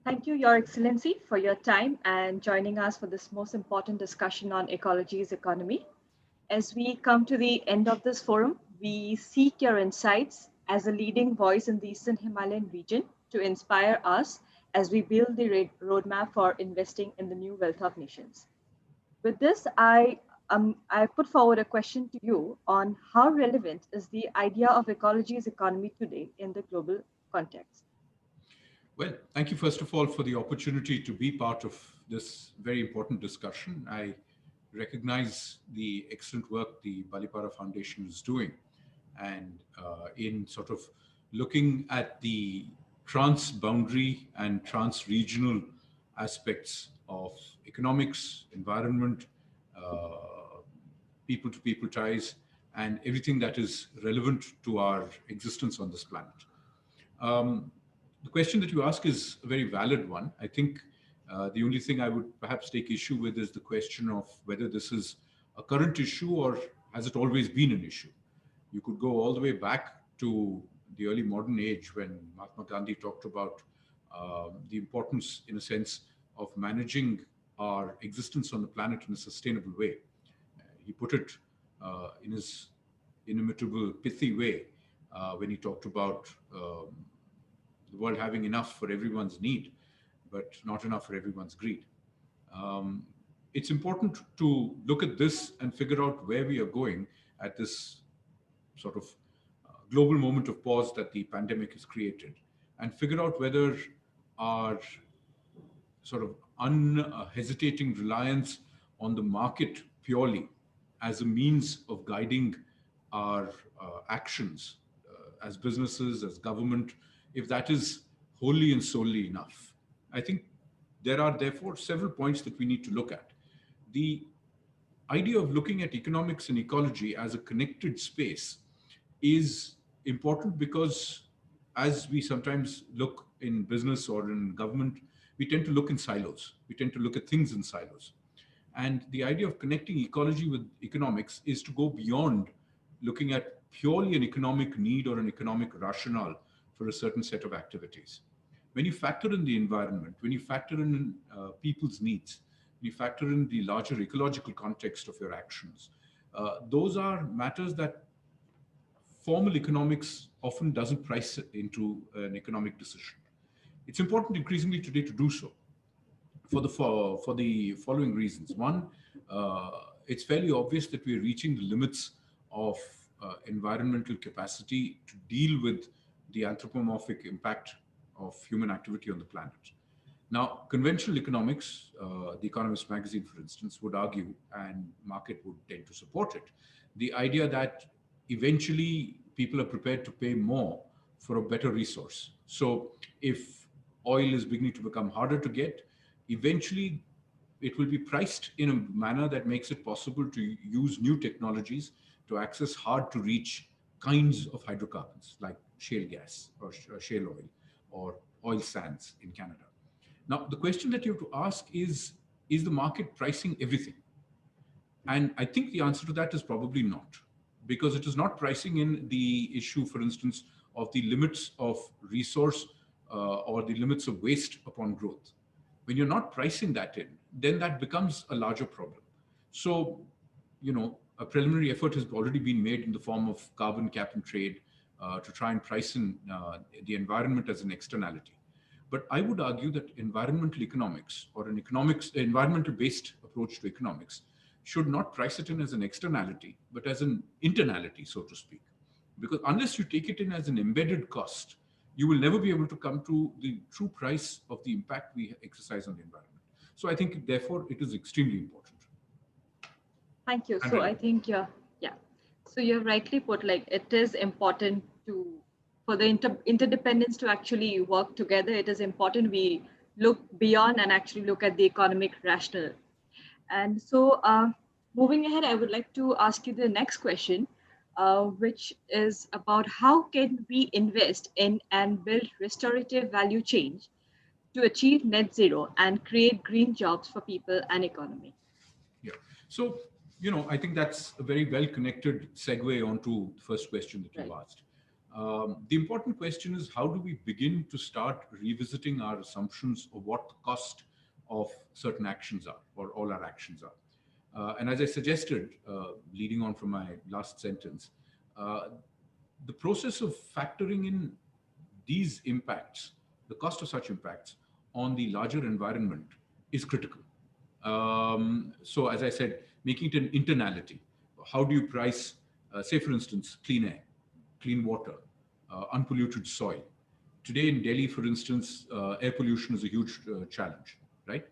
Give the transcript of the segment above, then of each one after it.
Thank you, Your Excellency, for your time and joining us for this most important discussion on ecology's economy. As we come to the end of this forum, we seek your insights as a leading voice in the Eastern Himalayan region to inspire us as we build the roadmap for investing in the new wealth of nations. With this, I put forward a question to you on how relevant is the idea of ecology's economy today in the global context. Well, thank you first of all for the opportunity to be part of this very important discussion. I recognize the excellent work the Balipara Foundation is doing, and in sort of looking at the trans-boundary and trans-regional aspects of economics, environment, people-to-people ties, and everything that is relevant to our existence on this planet. Um, the question that you ask is a very valid one. I think the only thing I would perhaps take issue with is the question of whether this is a current issue or has it always been an issue. You could go all the way back to the early modern age when Mahatma Gandhi talked about the importance, in a sense, of managing our existence on the planet in a sustainable way. He put it in his inimitable, pithy way when he talked about the world having enough for everyone's need, but not enough for everyone's greed. Um, it's important to look at this and figure out where we are going at this sort of global moment of pause that the pandemic has created, and figure out whether our sort of unhesitating reliance on the market purely as a means of guiding our actions as businesses, as government, if that is wholly and solely enough. I think there are therefore several points that we need to look at. The idea of looking at economics and ecology as a connected space is important because as we sometimes look in business or in government, we tend to look in silos. We tend to look at things in silos. And the idea of connecting ecology with economics is to go beyond looking at purely an economic need or an economic rationale for a certain set of activities. When you factor in the environment, when you factor in people's needs, when you factor in the larger ecological context of your actions, those are matters that formal economics often doesn't price into an economic decision. It's important increasingly today to do so for the following reasons. One, it's fairly obvious that we're reaching the limits of environmental capacity to deal with the anthropomorphic impact of human activity on the planet. Now, conventional economics, the Economist magazine, for instance, would argue, and market would tend to support it, the idea that eventually people are prepared to pay more for a better resource. So if oil is beginning to become harder to get, eventually it will be priced in a manner that makes it possible to use new technologies to access hard to reach kinds of hydrocarbons like shale gas or shale oil or oil sands in Canada. Now, the question that you have to ask is the market pricing everything? And I think the answer to that is probably not, because it is not pricing in the issue, for instance, of the limits of resource or the limits of waste upon growth. When you're not pricing that in, then that becomes a larger problem. So, a preliminary effort has already been made in the form of carbon cap and trade to try and price in the environment as an externality. But I would argue that environmental economics or an environmental-based approach to economics should not price it in as an externality, but as an internality, so to speak. Because unless you take it in as an embedded cost, you will never be able to come to the true price of the impact we exercise on the environment. So I think, therefore, it is extremely important. Thank you. And So I relevant. think, yeah. So you've rightly put, like, it is important for the interdependence to actually work together. It is important we look beyond and actually look at the economic rationale. And so, moving ahead, I would like to ask you the next question, which is about how can we invest in and build restorative value change to achieve net zero and create green jobs for people and economy. Yeah. So, I think that's a very well connected segue onto the first question that you've Right. asked. The important question is, how do we begin to start revisiting our assumptions of what the cost of certain actions are, or all our actions are? And as I suggested, leading on from my last sentence, uh, the process of factoring in these impacts, the cost of such impacts on the larger environment, is critical. So, as I said, making it an internality. How do you price, say, for instance, clean air, clean water, unpolluted soil? Today in Delhi, for instance, air pollution is a huge challenge, right?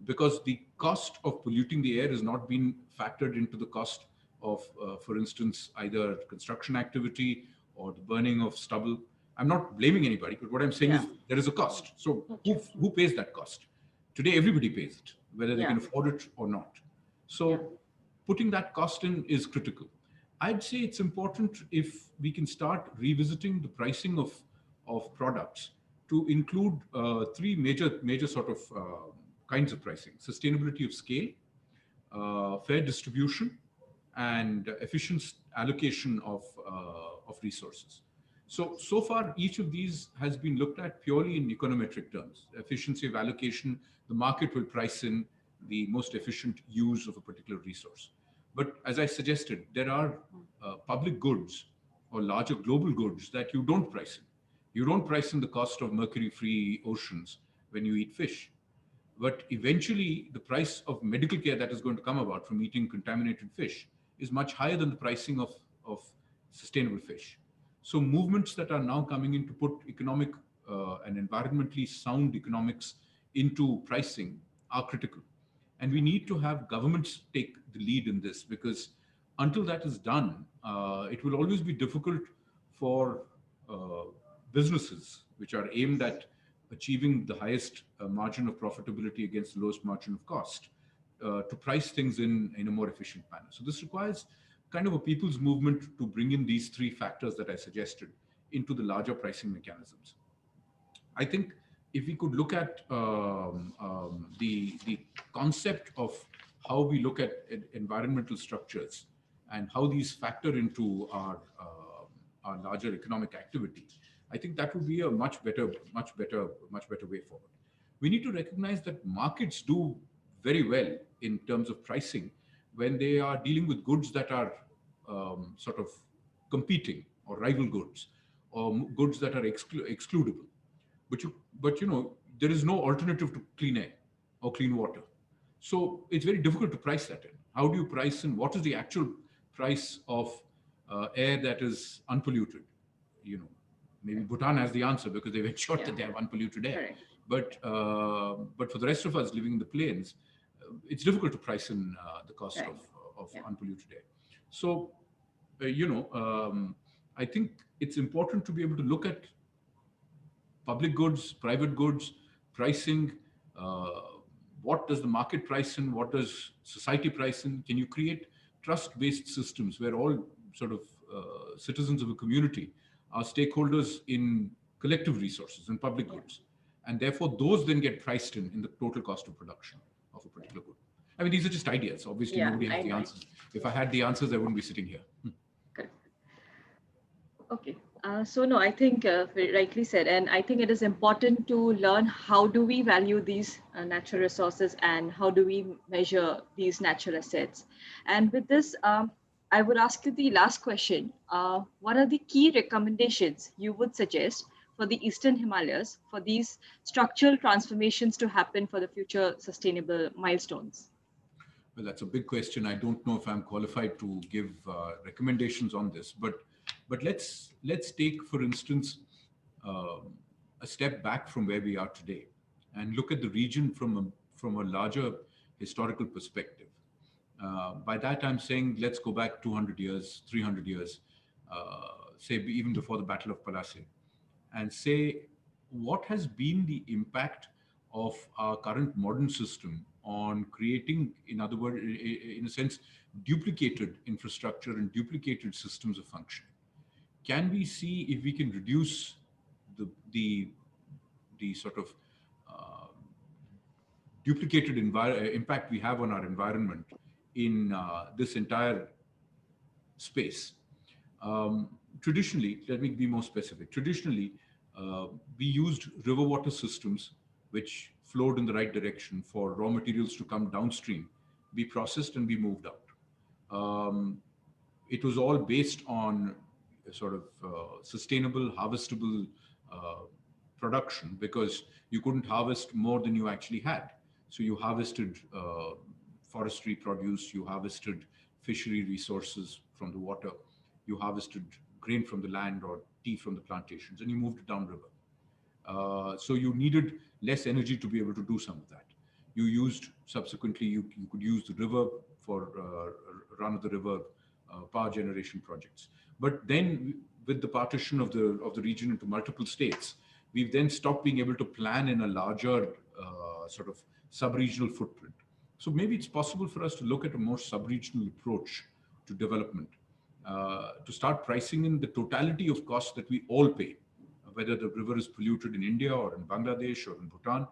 Because the cost of polluting the air has not been factored into the cost of, for instance, either construction activity or the burning of stubble. I'm not blaming anybody, but what I'm saying Yeah. is there is a cost. So True. who pays that cost? Today, everybody pays it, whether they Yeah. can afford it or not. Yeah. So putting that cost in is critical. I'd say it's important if we can start revisiting the pricing of products to include three major sort of kinds of pricing: sustainability of scale, fair distribution, and efficient allocation of resources. So far, each of these has been looked at purely in econometric terms. Efficiency of allocation, the market will price in the most efficient use of a particular resource. But as I suggested, there are public goods or larger global goods that you don't price in. You don't price in the cost of mercury-free oceans when you eat fish. But eventually, the price of medical care that is going to come about from eating contaminated fish is much higher than the pricing of sustainable fish. So, movements that are now coming in to put economic and environmentally sound economics into pricing are critical. And we need to have governments take the lead in this, because until that is done, it will always be difficult for uh, businesses which are aimed at achieving the highest margin of profitability against the lowest margin of cost to price things in a more efficient manner. So this requires kind of a people's movement to bring in these three factors that I suggested into the larger pricing mechanisms. I think if we could look at the concept of how we look at environmental structures and how these factor into our larger economic activity, I think that would be a much better way forward. We need to recognize that markets do very well in terms of pricing when they are dealing with goods that are sort of competing or rival goods, or goods that are excludable. But there is no alternative to clean air or clean water. So it's very difficult to price that in. How do you price in what is the actual price of air that is unpolluted? You know, maybe Bhutan has the answer because they've ensured Yeah. that they have unpolluted air. Correct. But for the rest of us living in the plains, it's difficult to price in the cost Right. of Yeah. unpolluted air. So, I think it's important to be able to look at public goods, private goods, pricing. Uh, what does the market price in? What does society price in? Can you create trust-based systems where all sort of citizens of a community are stakeholders in collective resources and public Yeah. goods? And therefore, those then get priced in the total cost of production of a particular good. I mean, these are just ideas. Obviously, Yeah. nobody has I the know. answers. If I had the answers, I wouldn't be sitting here. Correct. Okay. So no, I think very rightly said, and I think it is important to learn how do we value these natural resources and how do we measure these natural assets. And with this, I would ask you the last question. What are the key recommendations you would suggest for the Eastern Himalayas for these structural transformations to happen for the future sustainable milestones? Well, that's a big question. I don't know if I'm qualified to give recommendations on this, but let's take, for instance, um a step back from where we are today and look at the region from a larger historical perspective. By that, I'm saying let's go back 200 years, 300 years, say even before the Battle of Palase, and say what has been the impact of our current modern system on creating, in other words, in a sense, duplicated infrastructure and duplicated systems of functioning. Can we see if we can reduce the the the sort of uh, duplicated impact we have on our environment in this entire space? Traditionally, let me be more specific. Traditionally, we used river water systems which flowed in the right direction for raw materials to come downstream, be processed, and be moved out. Um, it was all based on a sort of sustainable, harvestable uh, production, because you couldn't harvest more than you actually had. So you harvested forestry produce, you harvested fishery resources from the water, you harvested grain from the land or tea from the plantations, and you moved it downriver. So you needed less energy to be able to do some of that. You used subsequently, you could use the river for run of the river power generation projects. But then, with the partition of the region into multiple states, we've then stopped being able to plan in a larger sort of sub-regional footprint. So maybe it's possible for us to look at a more sub-regional approach to development, to start pricing in the totality of costs that we all pay, whether the river is polluted in India or in Bangladesh or in Bhutan,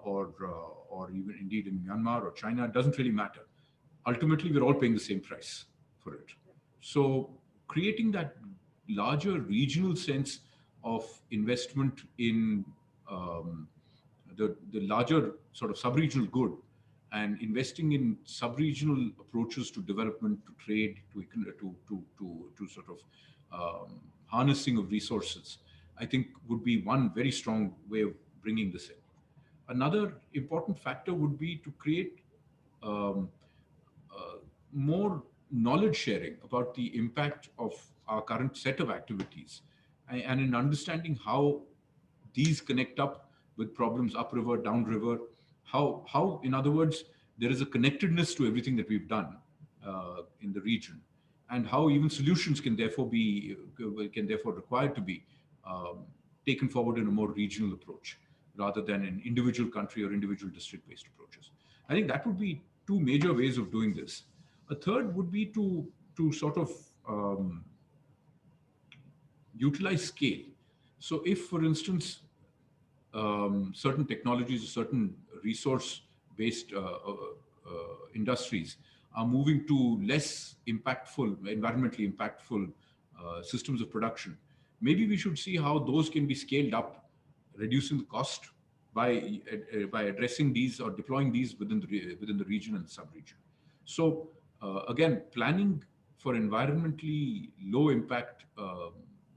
or even indeed in Myanmar or China. It doesn't really matter. Ultimately, we're all paying the same price for it. So creating that larger regional sense of investment in the larger sort of sub-regional good, and investing in sub-regional approaches to development, to trade, to sort of harnessing of resources, I think would be one very strong way of bringing this in. Another important factor would be to create um, more knowledge sharing about the impact of our current set of activities, and in understanding how these connect up with problems upriver, downriver, how, in other words, there is a connectedness to everything that we've done in the region, and how even solutions can therefore require to be taken forward in a more regional approach rather than an individual country or individual district based approaches. I think that would be two major ways of doing this. A third would be to sort of utilize scale. So if, for instance, certain technologies, certain resource-based industries are moving to less impactful, environmentally impactful systems of production, maybe we should see how those can be scaled up, reducing the cost by addressing these or deploying these within the region and the sub-region. So again, planning for environmentally low impact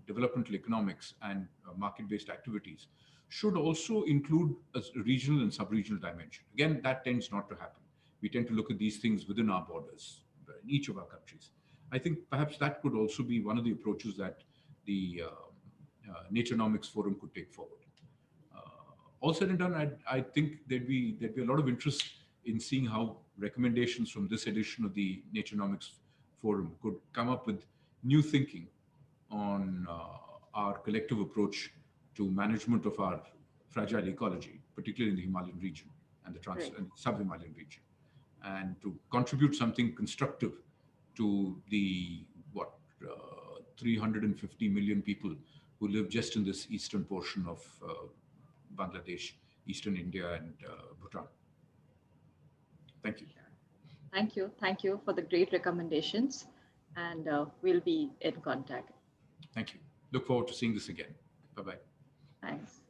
developmental economics and market-based activities should also include a regional and sub-regional dimension. Again, that tends not to happen. We tend to look at these things within our borders, in each of our countries. I think perhaps that could also be one of the approaches that the Naturenomics Forum could take forward. All said and done, I think there'd be a lot of interest in seeing how recommendations from this edition of the Naturenomics Forum could come up with new thinking on our collective approach to management of our fragile ecology, particularly in the Himalayan region and the Right. and sub-Himalayan region, and to contribute something constructive to the 350 million people who live just in this eastern portion of Bangladesh, eastern India, and Bhutan. Thank you. Sure. Thank you. Thank you for the great recommendations. And we'll be in contact. Thank you. Look forward to seeing this again. Bye bye. Thanks.